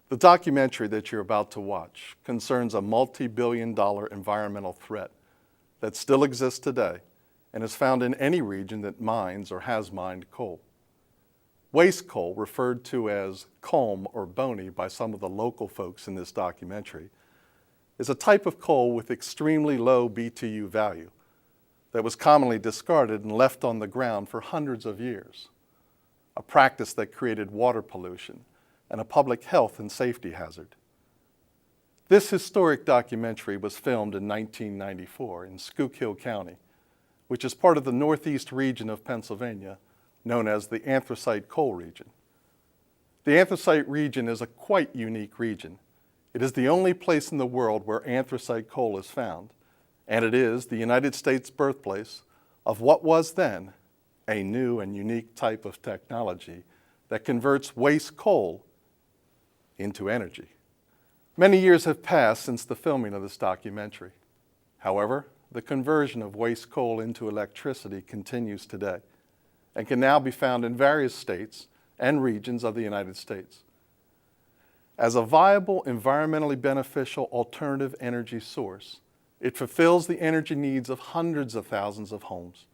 The documentary that you're about to watch concerns a multi-billion-dollar environmental threat that still exists today and is found in any region that mines or has mined coal. Waste coal, referred to as culm or bony by some of the local folks in this documentary, is a type of coal with extremely low BTU value that was commonly discarded and left on the ground for hundreds of years, a practice that created water pollution and a public health and safety hazard. This historic documentary was filmed in 1994 in Schuylkill County, which is part of the northeast region of Pennsylvania, known as the anthracite coal region. The anthracite region is a quite unique region. It is the only place in the world where anthracite coal is found, and it is the United States birthplace of what was then a new and unique type of technology that converts waste coal into energy. Many years have passed since the filming of this documentary. However, the conversion of waste coal into electricity continues today and can now be found in various states and regions of the United States. As a viable, environmentally beneficial alternative energy source, it fulfills the energy needs of hundreds of thousands of homes.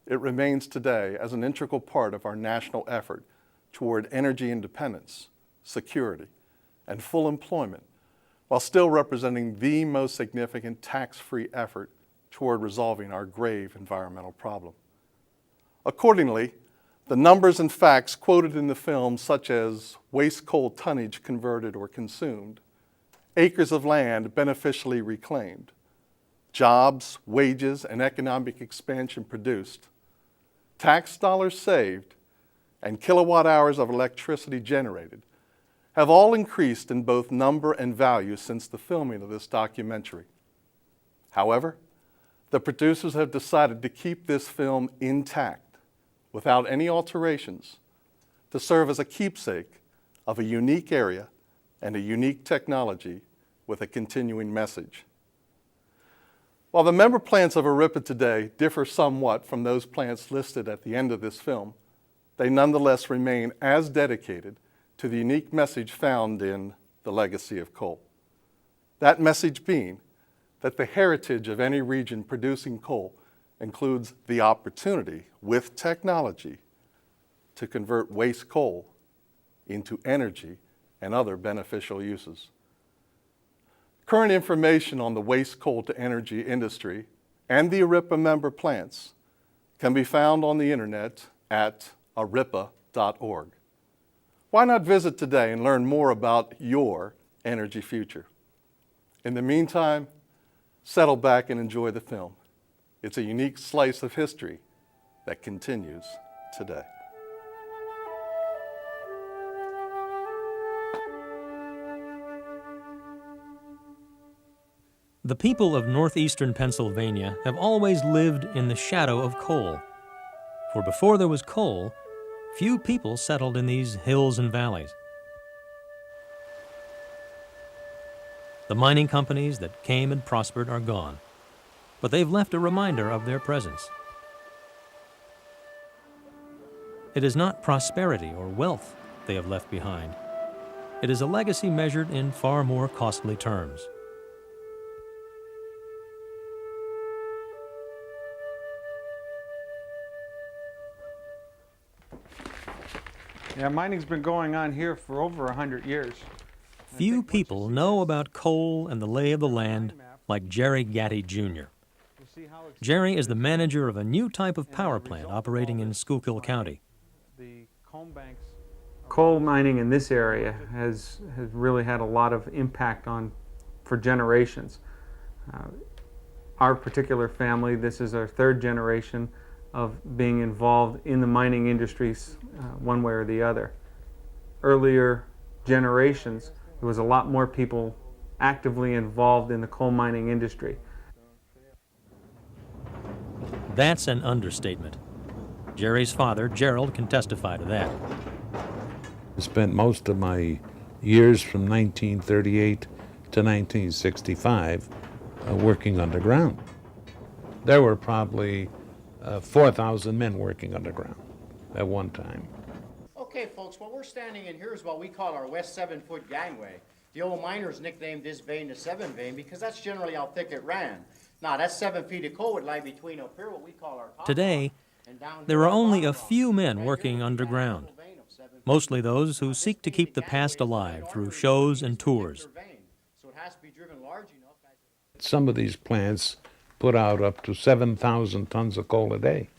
It remains today as an integral part of our national effort toward energy independence, security, and full employment, while still representing the most significant tax-free effort toward resolving our grave environmental problem. Accordingly, the numbers and facts quoted in the film, such as waste coal tonnage converted or consumed, acres of land beneficially reclaimed, jobs, wages, and economic expansion produced, tax dollars saved, and kilowatt hours of electricity generated, have all increased in both number and value since the filming of this documentary. However, the producers have decided to keep this film intact, without any alterations, to serve as a keepsake of a unique area and a unique technology with a continuing message. While the member plants of ARIPPA today differ somewhat from those plants listed at the end of this film, they nonetheless remain as dedicated to the unique message found in The Legacy of Coal. That message being that the heritage of any region producing coal includes the opportunity, with technology, to convert waste coal into energy and other beneficial uses. Current information on the waste coal to energy industry and the ARIPPA member plants can be found on the internet at arippa.org. Why not visit today and learn more about your energy future? In the meantime, settle back and enjoy the film. It's a unique slice of history that continues today. The people of northeastern Pennsylvania have always lived in the shadow of coal. For before there was coal, few people settled in these hills and valleys. The mining companies that came and prospered are gone, but they've left a reminder of their presence. It is not prosperity or wealth they have left behind. It is a legacy measured in far more costly terms. Yeah, mining's been going on here for over 100 years. Few people know about coal and the lay of the land like Jerry Gatty Jr. Jerry is the manager of a new type of power plant operating in Schuylkill County. Coal mining in this area has really had a lot of impact for generations. Our particular family, this is our third generation of being involved in the mining industries one way or the other. Earlier generations, there was a lot more people actively involved in the coal mining industry. That's an understatement. Jerry's father, Gerald, can testify to that. I spent most of my years from 1938 to 1965 working underground. There were probably 4,000 men working underground at one time. Okay, folks, what we're standing in here is what we call our West 7-foot gangway. The old miners nicknamed this vein the 7 vein because that's generally how thick it ran. Now, that 7 feet of coal would lie between up here, what we call our top Today, rock, and down there here are our only bottom a rock. few men Right here working we got a underground, little vein of 7 feet. mostly those who Now, seek to this keep being the the gangway past is the alive main through artery shows that and feeds the tours. Victor vein, so it has to be driven large enough as Some of these plants put out up to 7,000 tons of coal a day.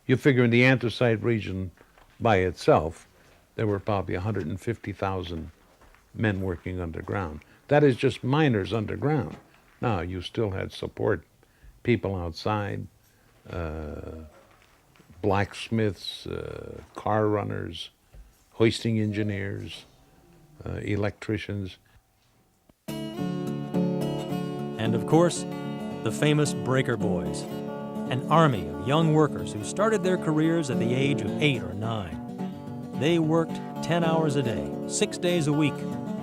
You figure in the anthracite region by itself, there were probably 150,000 men working underground. That is just miners underground. Now, you still had support people outside, blacksmiths, car runners, hoisting engineers, electricians. And of course, the famous Breaker Boys, an army of young workers who started their careers at the age of 8 or 9. They worked 10 hours a day, 6 days a week,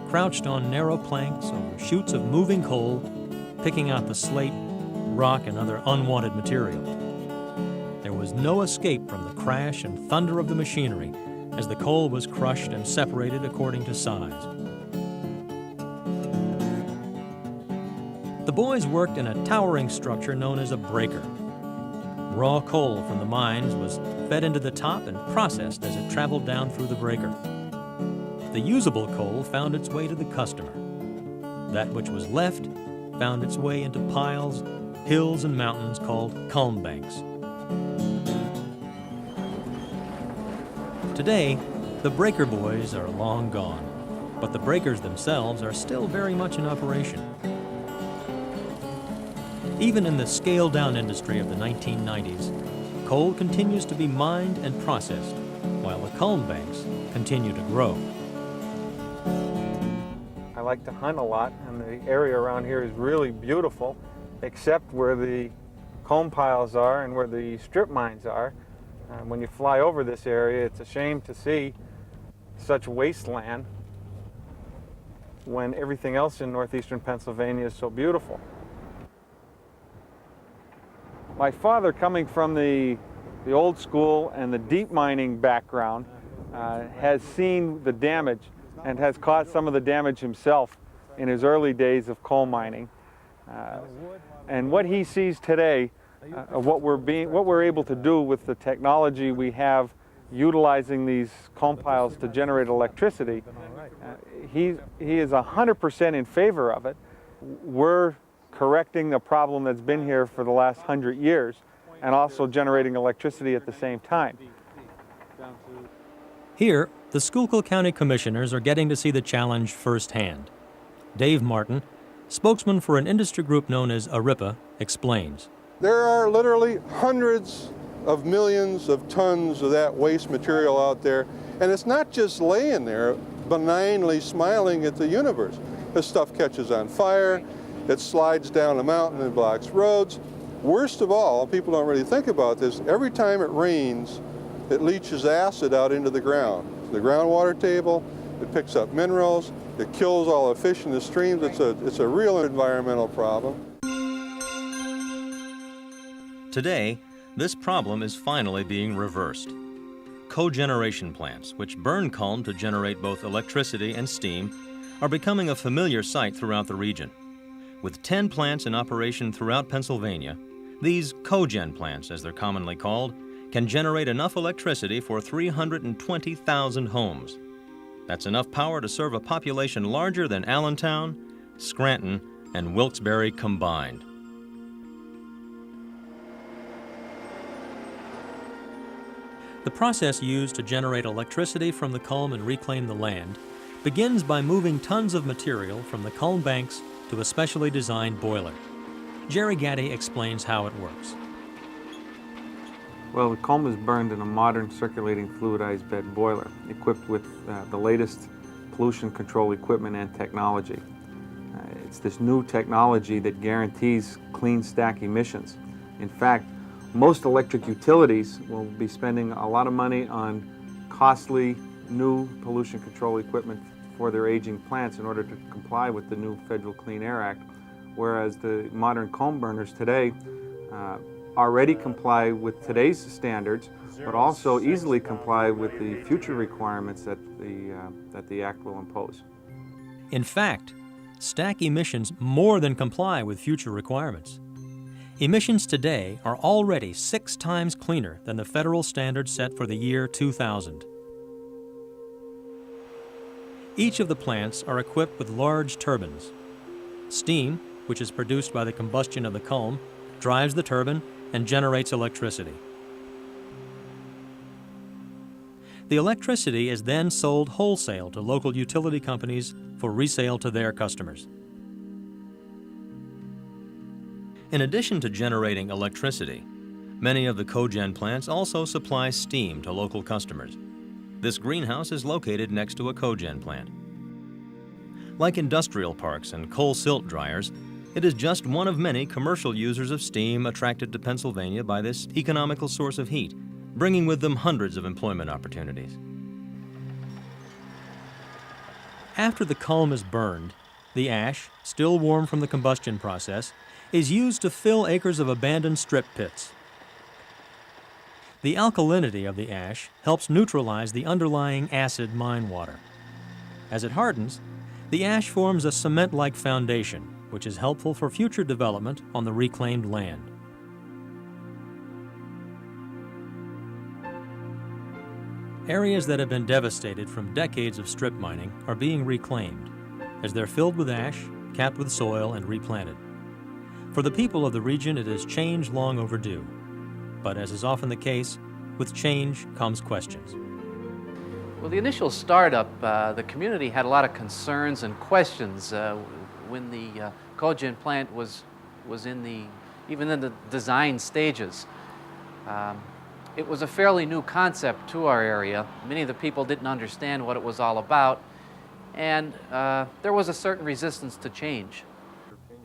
crouched on narrow planks over chutes of moving coal, picking out the slate, rock, and other unwanted material. There was no escape from the crash and thunder of the machinery as the coal was crushed and separated according to size. The boys worked in a towering structure known as a breaker. Raw coal from the mines was fed into the top and processed as it traveled down through the breaker. The usable coal found its way to the customer. That which was left found its way into piles, hills, and mountains called culm banks. Today, the breaker boys are long gone, but the breakers themselves are still very much in operation. Even in the scaled-down industry of the 1990s, coal continues to be mined and processed, while the culm banks continue to grow. I like to hunt a lot, and the area around here is really beautiful, except where the culm piles are and where the strip mines are. When you fly over this area, it's a shame to see such wasteland when everything else in northeastern Pennsylvania is so beautiful. My father, coming from the old school and the deep mining background, has seen the damage and has caused some of the damage himself in his early days of coal mining. And what he sees today, of what we're able to do with the technology we have utilizing these culm piles to generate electricity, he is 100% in favor of it. We're correcting a problem that's been here for the last 100 years and also generating electricity at the same time. Here, the Schuylkill County Commissioners are getting to see the challenge firsthand. Dave Martin, spokesman for an industry group known as ARIPPA, explains. There are literally hundreds of millions of tons of that waste material out there, and it's not just laying there benignly smiling at the universe. This stuff catches on fire, it slides down a mountain and blocks roads. Worst of all, people don't really think about this, every time it rains, it leaches acid out into the ground. The groundwater table, it picks up minerals, it kills all the fish in the streams. It's a real environmental problem. Today, this problem is finally being reversed. Cogeneration plants, which burn culm to generate both electricity and steam, are becoming a familiar sight throughout the region. With 10 plants in operation throughout Pennsylvania, these cogen plants, as they're commonly called, can generate enough electricity for 320,000 homes. That's enough power to serve a population larger than Allentown, Scranton, and Wilkes-Barre combined. The process used to generate electricity from the culm and reclaim the land begins by moving tons of material from the culm banks to a specially designed boiler. Jerry Gaddy explains how it works. Well, the culm is burned in a modern circulating fluidized bed boiler, equipped with the latest pollution control equipment and technology. It's this new technology that guarantees clean stack emissions. In fact, most electric utilities will be spending a lot of money on costly new pollution control equipment for their aging plants in order to comply with the new Federal Clean Air Act, whereas the modern culm burners today already comply with today's standards, but also easily comply with the future requirements that the Act will impose. In fact, stack emissions more than comply with future requirements. Emissions today are already 6 times cleaner than the federal standard set for the year 2000. Each of the plants are equipped with large turbines. Steam, which is produced by the combustion of the culm, drives the turbine and generates electricity. The electricity is then sold wholesale to local utility companies for resale to their customers. In addition to generating electricity, many of the cogen plants also supply steam to local customers. This greenhouse is located next to a cogen plant. Like industrial parks and coal silt dryers, it is just one of many commercial users of steam attracted to Pennsylvania by this economical source of heat, bringing with them hundreds of employment opportunities. After the culm is burned, the ash, still warm from the combustion process, is used to fill acres of abandoned strip pits. The alkalinity of the ash helps neutralize the underlying acid mine water. As it hardens, the ash forms a cement-like foundation, which is helpful for future development on the reclaimed land. Areas that have been devastated from decades of strip mining are being reclaimed, as they're filled with ash, capped with soil, and replanted. For the people of the region, it is change long overdue. But as is often the case, with change comes questions. Well, the initial startup, the community had a lot of concerns and questions when the cogen plant was even in the design stages. It was a fairly new concept to our area. Many of the people didn't understand what it was all about, and there was a certain resistance to change.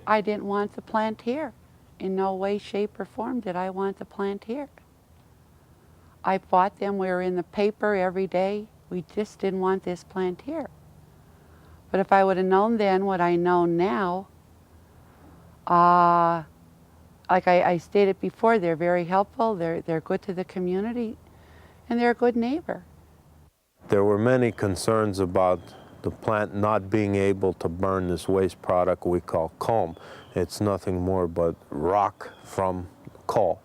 I didn't want the plant here. In no way, shape, or form did I want the plant here. I fought them. We were in the paper every day. We just didn't want this plant here. But if I would have known then what I know now, like I stated before, they're very helpful, they're good to the community, and they're a good neighbor. There were many concerns about the plant not being able to burn this waste product we call culm. It's nothing more but rock from coal.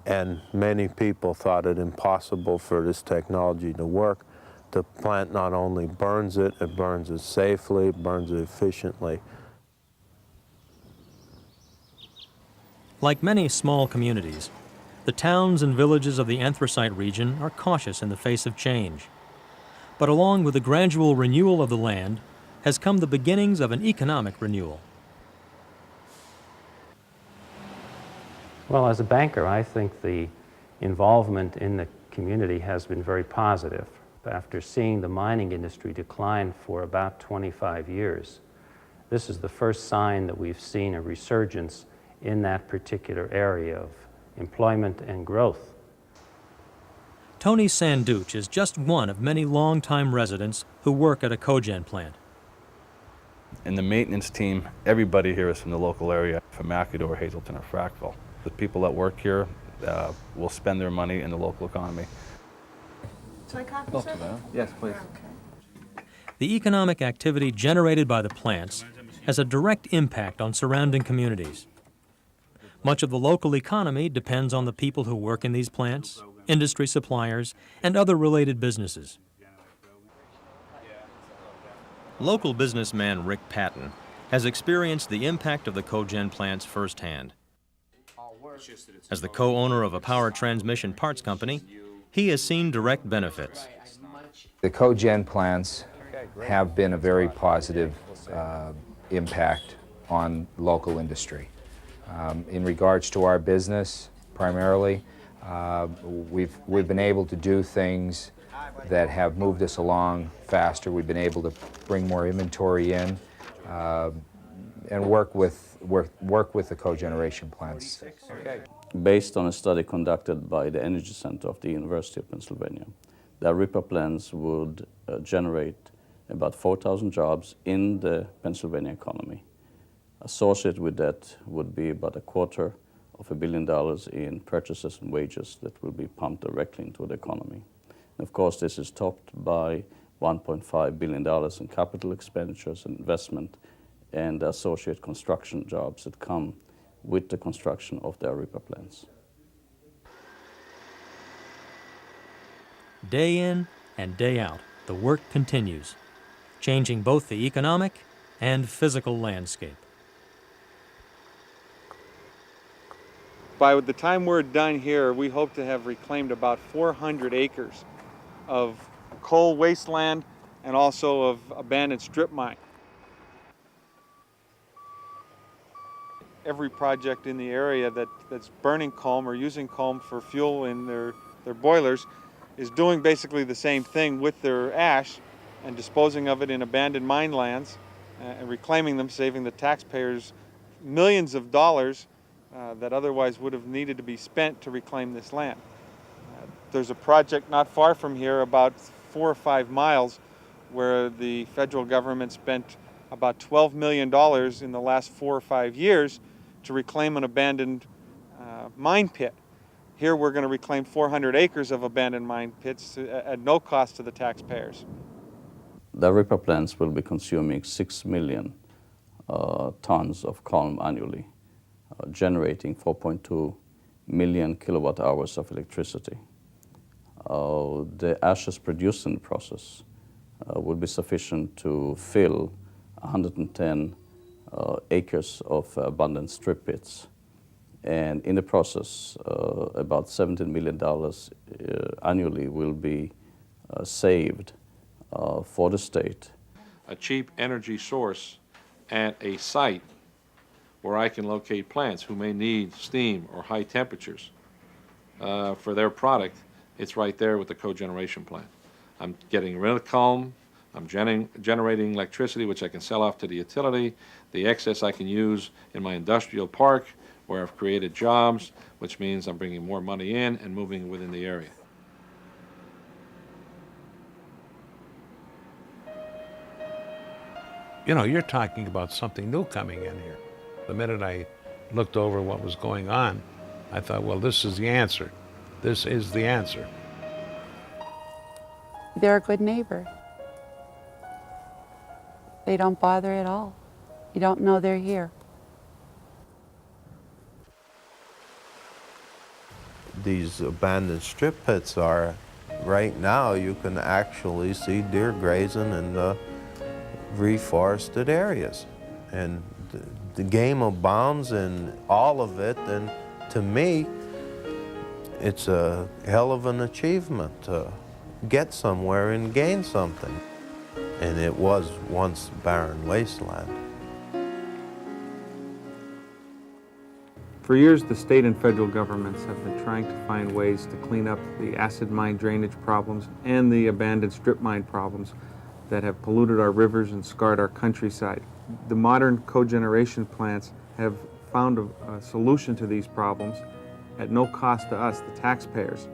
And many people thought it impossible for this technology to work. The plant not only burns it burns it safely, burns it efficiently. Like many small communities, the towns and villages of the anthracite region are cautious in the face of change. But along with the gradual renewal of the land has come the beginnings of an economic renewal. Well, as a banker, I think the involvement in the community has been very positive. After seeing the mining industry decline for about 25 years, this is the first sign that we've seen a resurgence in that particular area of employment and growth. Tony Sanduch is just one of many longtime residents who work at a cogen plant. In the maintenance team, everybody here is from the local area, from McAdoo, Hazelton, or Frackville. The people that work here will spend their money in the local economy. Should I copy, sir? Yes, please. The economic activity generated by the plants has a direct impact on surrounding communities. Much of the local economy depends on the people who work in these plants, industry suppliers, and other related businesses. Local businessman Rick Patton has experienced the impact of the cogen plants firsthand. As the co-owner of a power transmission parts company, he has seen direct benefits. The cogen plants have been a very positive impact on local industry. In regards to our business, primarily, we've been able to do things that have moved us along faster. We've been able to bring more inventory in and work with the cogeneration plants. Based on a study conducted by the Energy Center of the University of Pennsylvania, the ARIPPA plants would generate about 4,000 jobs in the Pennsylvania economy. Associated with that would be about a quarter of $1 billion in purchases and wages that will be pumped directly into the economy. And of course, this is topped by $1.5 billion in capital expenditures and investment and associate construction jobs that come with the construction of the ARIPPA plants. Day in and day out, the work continues, changing both the economic and physical landscape. By the time we're done here, we hope to have reclaimed about 400 acres of coal wasteland and also of abandoned strip mine. Every project in the area that's burning coal or using coal for fuel in their boilers is doing basically the same thing with their ash and disposing of it in abandoned mine lands and reclaiming them, saving the taxpayers millions of dollars that otherwise would have needed to be spent to reclaim this land. There's a project not far from here, about 4 or 5 miles, where the federal government spent about $12 million in the last 4 or 5 years to reclaim an abandoned mine pit. Here we're going to reclaim 400 acres of abandoned mine pits at no cost to the taxpayers. The ARIPPA plants will be consuming 6 million tons of coal annually, generating 4.2 million kilowatt hours of electricity. The ashes produced in the process will be sufficient to fill 110 acres of abandoned strip pits. And in the process, about $17 million annually will be saved for the state. A cheap energy source at a site where I can locate plants who may need steam or high temperatures for their product, it's right there with the cogeneration plant. I'm getting rid of coal, I'm generating electricity which I can sell off to the utility. The excess I can use in my industrial park where I've created jobs, which means I'm bringing more money in and moving within the area. You know, you're talking about something new coming in here. The minute I looked over what was going on, I thought, well, this is the answer. This is the answer. They're a good neighbor. They don't bother at all. You don't know they're here. These abandoned strip pits are, right now, you can actually see deer grazing in the reforested areas. And the game abounds in all of it, and to me, it's a hell of an achievement to get somewhere and gain something. And it was once barren wasteland. For years, the state and federal governments have been trying to find ways to clean up the acid mine drainage problems and the abandoned strip mine problems that have polluted our rivers and scarred our countryside. The modern cogeneration plants have found a solution to these problems at no cost to us, the taxpayers.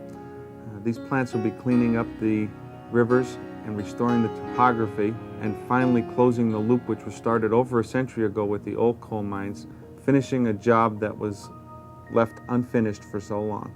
These plants will be cleaning up the rivers and restoring the topography and finally closing the loop which was started over a century ago with the old coal mines, finishing a job that was left unfinished for so long.